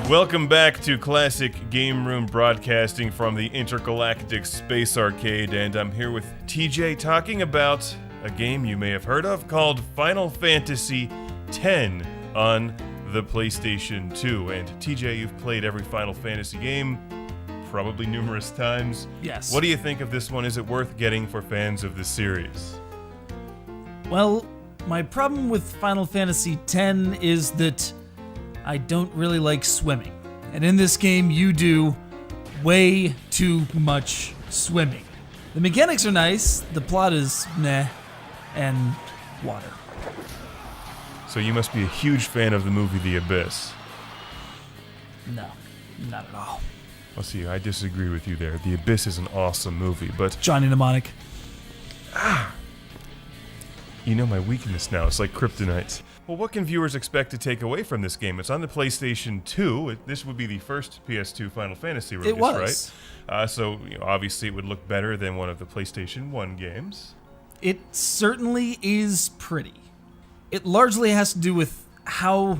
Welcome back to Classic Game Room, broadcasting from the Intergalactic Space Arcade, and I'm here with TJ talking about a game you may have heard of called Final Fantasy X on the PlayStation 2. And TJ, you've played every Final Fantasy game, probably numerous times. Yes. What do you think of this one? Is it worth getting for fans of the series? Well, my problem with Final Fantasy X is that I don't really like swimming. And in this game, you do way too much swimming. The mechanics are nice, the plot is meh, and water. So you must be a huge fan of the movie The Abyss. No, not at all. Well, see, I disagree with you there. The Abyss is an awesome movie, but... Johnny Mnemonic. You know my weakness now. It's like kryptonite. Well, what can viewers expect to take away from this game? It's on the PlayStation 2. This would be the first PS2 Final Fantasy release, It was. right? So obviously it would look better than one of the PlayStation 1 games. It certainly is pretty. It largely has to do with how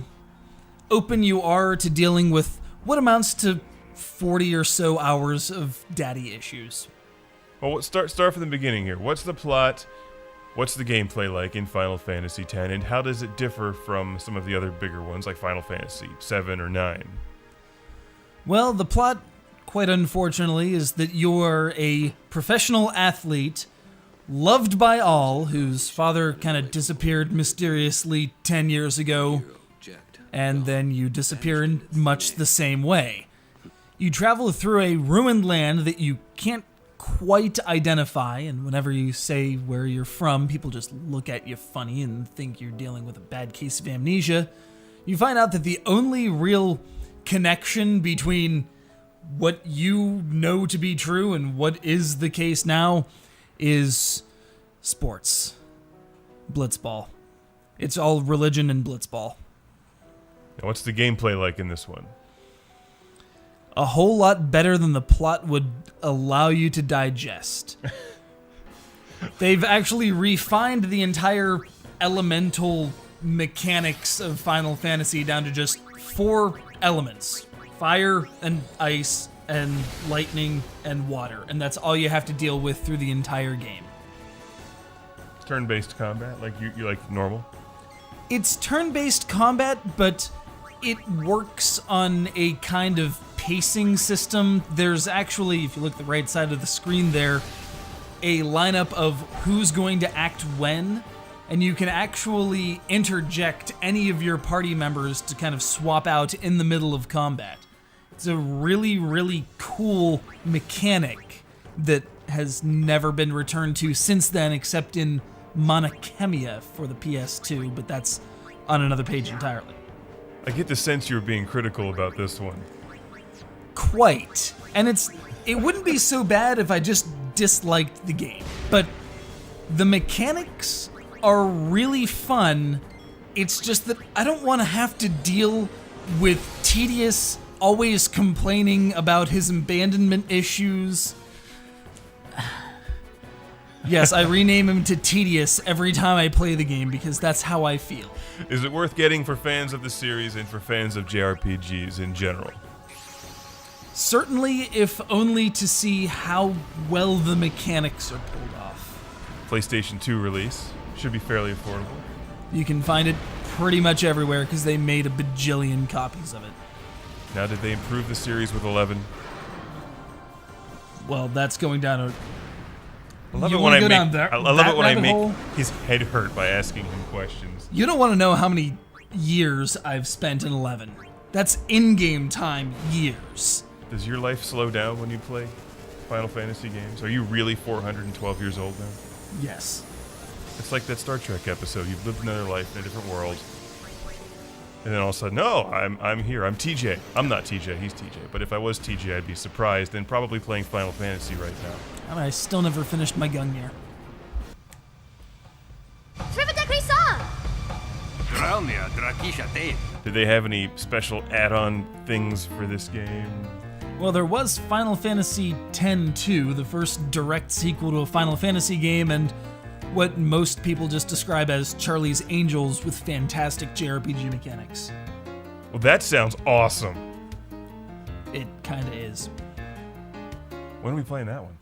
open you are to dealing with what amounts to 40 or so hours of daddy issues. Well, start from the beginning here. What's the plot? What's the gameplay like in Final Fantasy X, and how does it differ from some of the other bigger ones like Final Fantasy 7 or 9? Well, the plot, quite unfortunately, is that you're a professional athlete, loved by all, whose father kind of disappeared mysteriously 10 years ago, and then you disappear in much the same way. You travel through a ruined land that you can't quite identify, and whenever you say where you're from, people just look at you funny and think you're dealing with a bad case of amnesia. You find out that the only real connection between what you know to be true and what is the case now is sports. Blitzball. It's all religion and blitzball. Now, what's the gameplay like in this one? A whole lot better than the plot would allow you to digest. They've actually refined the entire elemental mechanics of Final Fantasy down to just 4 elements: fire and ice and lightning and water, and that's all you have to deal with through the entire game. Turn-based combat, like you like normal? It's turn-based combat, but it works on a kind of pacing system. There's actually, if you look at the right side of the screen there, a lineup of who's going to act when, and you can actually interject any of your party members to kind of swap out in the middle of combat. It's a really, really cool mechanic that has never been returned to since then, except in Monachemia for the PS2, but that's on another page entirely. I get the sense you're being critical about this one. Quite. And it wouldn't be so bad if I just disliked the game. But the mechanics are really fun. It's just that I don't want to have to deal with Tedious always complaining about his abandonment issues. Yes, I rename him to Tedious every time I play the game because that's how I feel. Is it worth getting for fans of the series and for fans of JRPGs in general? Certainly, if only to see how well the mechanics are pulled off. PlayStation 2 release. Should be fairly affordable. You can find it pretty much everywhere because they made a bajillion copies of it. Now, did they improve the series with 11? Well, that's going down a... I love You it when wanna I go make, down there- I love that it when I rabbit make hole? his head hurt by asking him questions. You don't want to know how many years I've spent in 11. That's in-game time years. Does your life slow down when you play Final Fantasy games? Are you really 412 years old now? Yes. It's like that Star Trek episode. You've lived another life in a different world. And then all of a sudden, no, I'm here. I'm TJ. I'm not TJ. He's TJ. But if I was TJ, I'd be surprised and probably playing Final Fantasy right now. And I still never finished my Gungnir. Did they have any special add-on things for this game? Well, there was Final Fantasy X-2, the first direct sequel to a Final Fantasy game, and what most people just describe as Charlie's Angels with fantastic JRPG mechanics. Well, that sounds awesome. It kind of is. When are we playing that one?